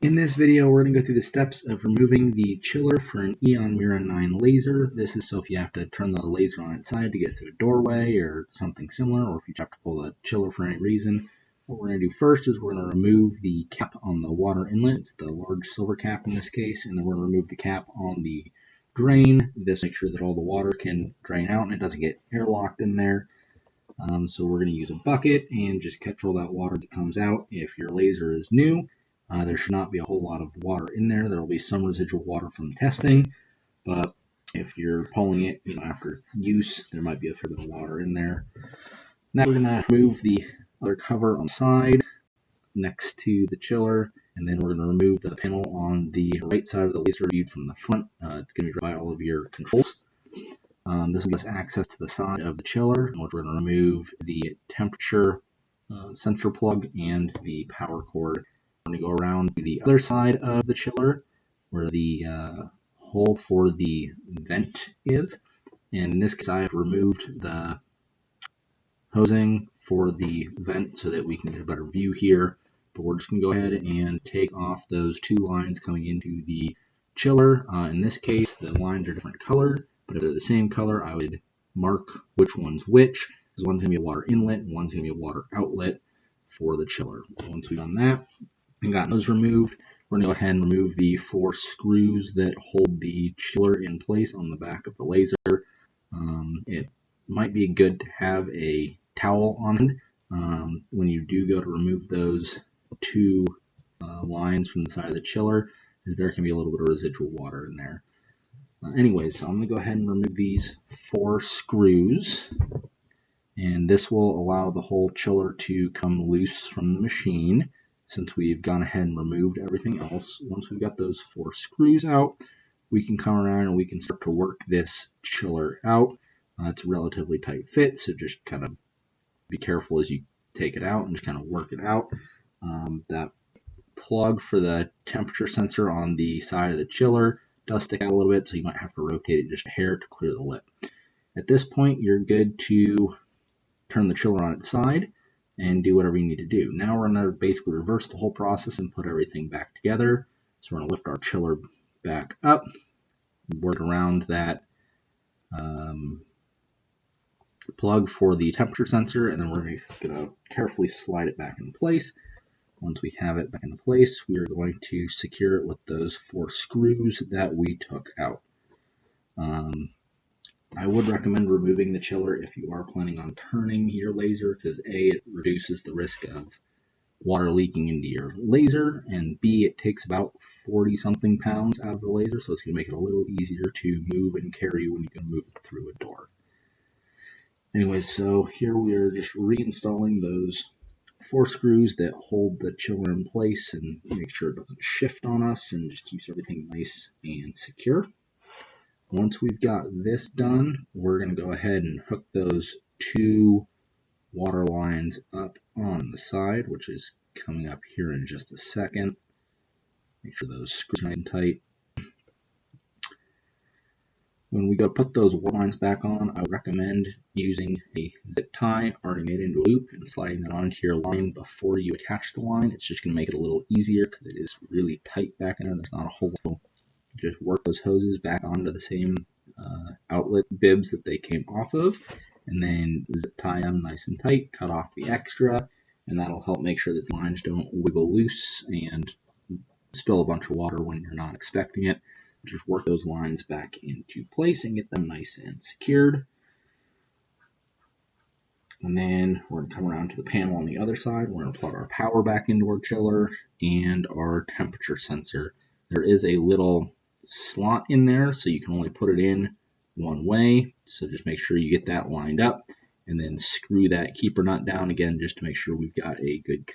In this video, we're going to go through the steps of removing the chiller for an Aeon Mira 9 laser. This is so if you have to turn the laser on its side to get through a doorway or something similar, or if you have to pull the chiller for any reason. What we're going to do first is we're going to remove the cap on the water inlet. It's the large silver cap in this case, and then we're going to remove the cap on the drain. This makes sure that all the water can drain out and it doesn't get airlocked in there. So we're going to use a bucket and just catch all that water that comes out. If your laser is new, there should not be a whole lot of water in there. There will be some residual water from testing, but if you're pulling it after use, there might be a fair bit of water in there. Now we're going to remove the other cover on the side next to the chiller, and then we're going to remove the panel on the right side of the laser viewed from the front. It's going to be by all of your controls. This gives us access to the side of the chiller, and we're going to remove the temperature sensor plug and the power cord. I'm going to go around to the other side of the chiller where the hole for the vent is. And in this case, I've removed the hosing for the vent so that we can get a better view here. But we're just going to go ahead and take off those two lines coming into the chiller. In this case, the lines are different colored, but if they're the same color, I would mark which one's which, because one's going to be a water inlet and one's going to be a water outlet for the chiller. Once we've done that, and got those removed, we're going to go ahead and remove the 4 screws that hold the chiller in place on the back of the laser. It might be good to have a towel on it when you do go to remove those 2 lines from the side of the chiller, as there can be a little bit of residual water in there. Anyways, so I'm going to go ahead and remove these 4 screws, and this will allow the whole chiller to come loose from the machine. Since we've gone ahead and removed everything else, once we've got those 4 screws out, we can come around and we can start to work this chiller out. It's a relatively tight fit, so just kind of be careful as you take it out and just kind of work it out. That plug for the temperature sensor on the side of the chiller does stick out a little bit, so you might have to rotate it just a hair to clear the lip. At this point, you're good to turn the chiller on its side and do whatever you need to do. Now we're going to basically reverse the whole process and put everything back together. So we're going to lift our chiller back up, work around that plug for the temperature sensor, and then we're going to carefully slide it back in place. Once we have it back into place, we are going to secure it with those 4 screws that we took out. I would recommend removing the chiller if you are planning on turning your laser, because A, it reduces the risk of water leaking into your laser, and B, it takes about 40-something pounds out of the laser, so it's going to make it a little easier to move and carry when you can move it through a door. Anyways, so here we are just reinstalling those 4 screws that hold the chiller in place and make sure it doesn't shift on us and just keeps everything nice and secure. Once we've got this done, we're going to go ahead and hook those 2 water lines up on the side, which is coming up here in just a second. Make sure those screws are nice and tight. When we go put those water lines back on, I would recommend using a zip tie already made into a loop and sliding that onto your line before you attach the line. It's just going to make it a little easier because it is really tight back in there. There's not a whole lot. Just work those hoses back onto the same outlet bibs that they came off of, and then zip tie them nice and tight, cut off the extra, and that'll help make sure that the lines don't wiggle loose and spill a bunch of water when you're not expecting it. Just work those lines back into place and get them nice and secured. And then we're going to come around to the panel on the other side. We're going to plug our power back into our chiller and our temperature sensor. There is a little slot in there, so you can only put it in one way. So just make sure you get that lined up and then screw that keeper nut down again just to make sure we've got a good